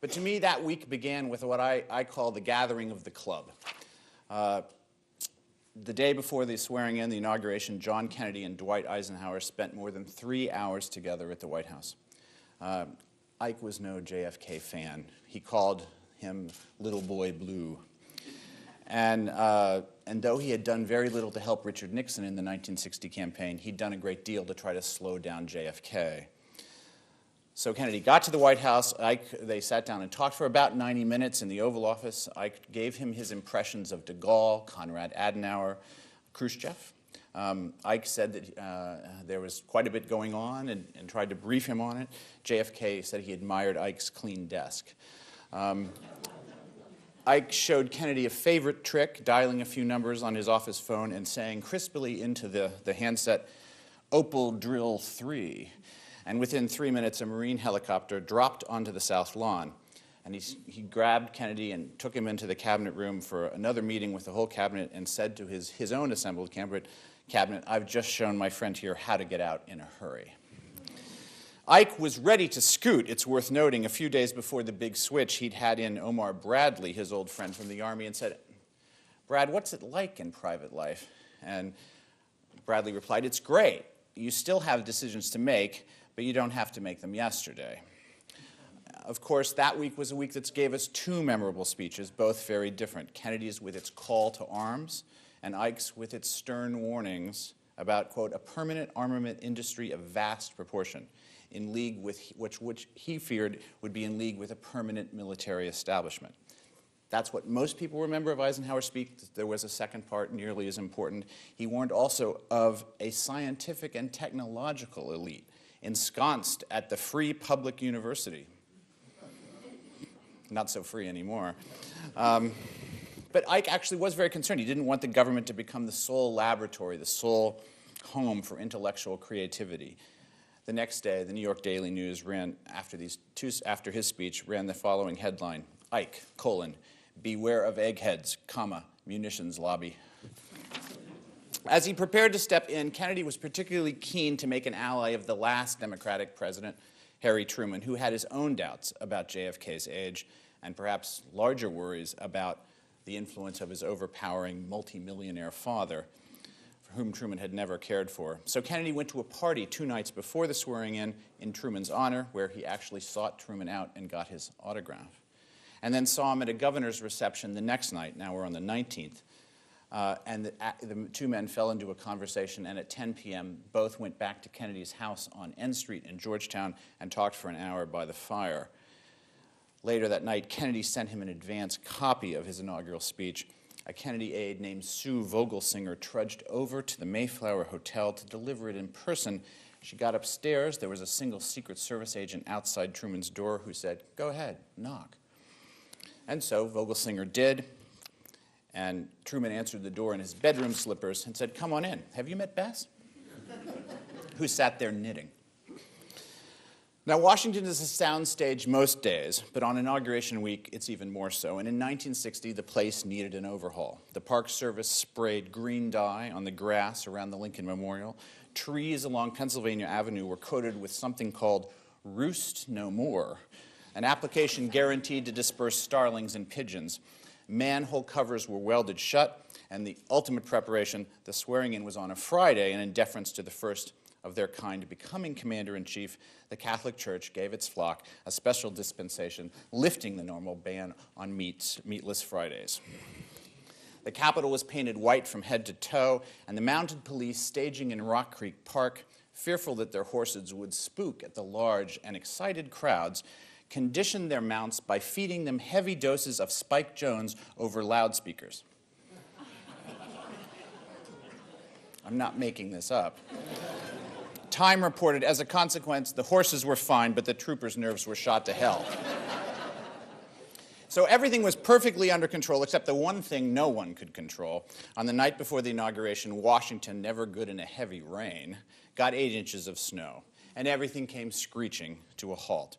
But to me, that week began with what I call the gathering of the club. The day before the swearing in, the inauguration, John Kennedy and Dwight Eisenhower spent more than 3 hours together at the White House. Ike was no JFK fan. He called him Little Boy Blue. And though he had done very little to help Richard Nixon in the 1960 campaign, he'd done a great deal to try to slow down JFK. So Kennedy got to the White House. They sat down and talked for about 90 minutes in the Oval Office. Ike gave him his impressions of de Gaulle, Konrad Adenauer, Khrushchev. Ike said that there was quite a bit going on and tried to brief him on it. JFK said he admired Ike's clean desk. Ike showed Kennedy a favorite trick, dialing a few numbers on his office phone and saying crisply into the handset, "Opal Drill 3." And within 3 minutes, a Marine helicopter dropped onto the South Lawn. And he grabbed Kennedy and took him into the cabinet room for another meeting with the whole cabinet and said to his own assembled cabinet, "I've just shown my friend here how to get out in a hurry." Ike was ready to scoot. It's worth noting, a few days before the big switch, he'd had in Omar Bradley, his old friend from the Army, and said, "Brad, what's it like in private life?" And Bradley replied, "It's great. You still have decisions to make, but you don't have to make them yesterday." Of course, that week was a week that gave us 2 memorable speeches, both very different. Kennedy's with its call to arms, and Ike's with its stern warnings about, quote, a permanent armament industry of vast proportion, in league with which he feared would be in league with a permanent military establishment. That's what most people remember of Eisenhower's speech. There was a second part, nearly as important. He warned also of a scientific and technological elite ensconced at the free public university. Not so free anymore. But Ike actually was very concerned. He didn't want the government to become the sole laboratory, the sole home for intellectual creativity. The next day, the New York Daily News ran, after his speech, ran the following headline, Ike, beware of eggheads, munitions lobby. As he prepared to step in, Kennedy was particularly keen to make an ally of the last Democratic president, Harry Truman, who had his own doubts about JFK's age and perhaps larger worries about the influence of his overpowering multimillionaire father, for whom Truman had never cared for. So Kennedy went to a party 2 nights before the swearing-in Truman's honor, where he actually sought Truman out and got his autograph, and then saw him at a governor's reception the next night. Now we're on the 19th. And the 2 men fell into a conversation, and at 10 p.m., both went back to Kennedy's house on N Street in Georgetown and talked for an hour by the fire. Later that night, Kennedy sent him an advance copy of his inaugural speech. A Kennedy aide named Sue Vogelsinger trudged over to the Mayflower Hotel to deliver it in person. She got upstairs. There was a single Secret Service agent outside Truman's door who said, "Go ahead, knock." And so Vogelsinger did. And Truman answered the door in his bedroom slippers and said, "Come on in. Have you met Bess?" who sat there knitting. Now, Washington is a soundstage most days, but on Inauguration Week, it's even more so. And in 1960, the place needed an overhaul. The Park Service sprayed green dye on the grass around the Lincoln Memorial. Trees along Pennsylvania Avenue were coated with something called Roost No More, an application guaranteed to disperse starlings and pigeons. Manhole covers were welded shut, and the ultimate preparation, the swearing-in, was on a Friday, and in deference to the first of their kind becoming commander-in-chief, the Catholic Church gave its flock a special dispensation, lifting the normal ban on meatless Fridays. The Capitol was painted white from head to toe, and the mounted police staging in Rock Creek Park, fearful that their horses would spook at the large and excited crowds, conditioned their mounts by feeding them heavy doses of Spike Jones over loudspeakers. I'm not making this up. Time reported, as a consequence, the horses were fine, but the troopers' nerves were shot to hell. So everything was perfectly under control, except the one thing no one could control. On the night before the inauguration, Washington, never good in a heavy rain, got 8 inches of snow, and everything came screeching to a halt.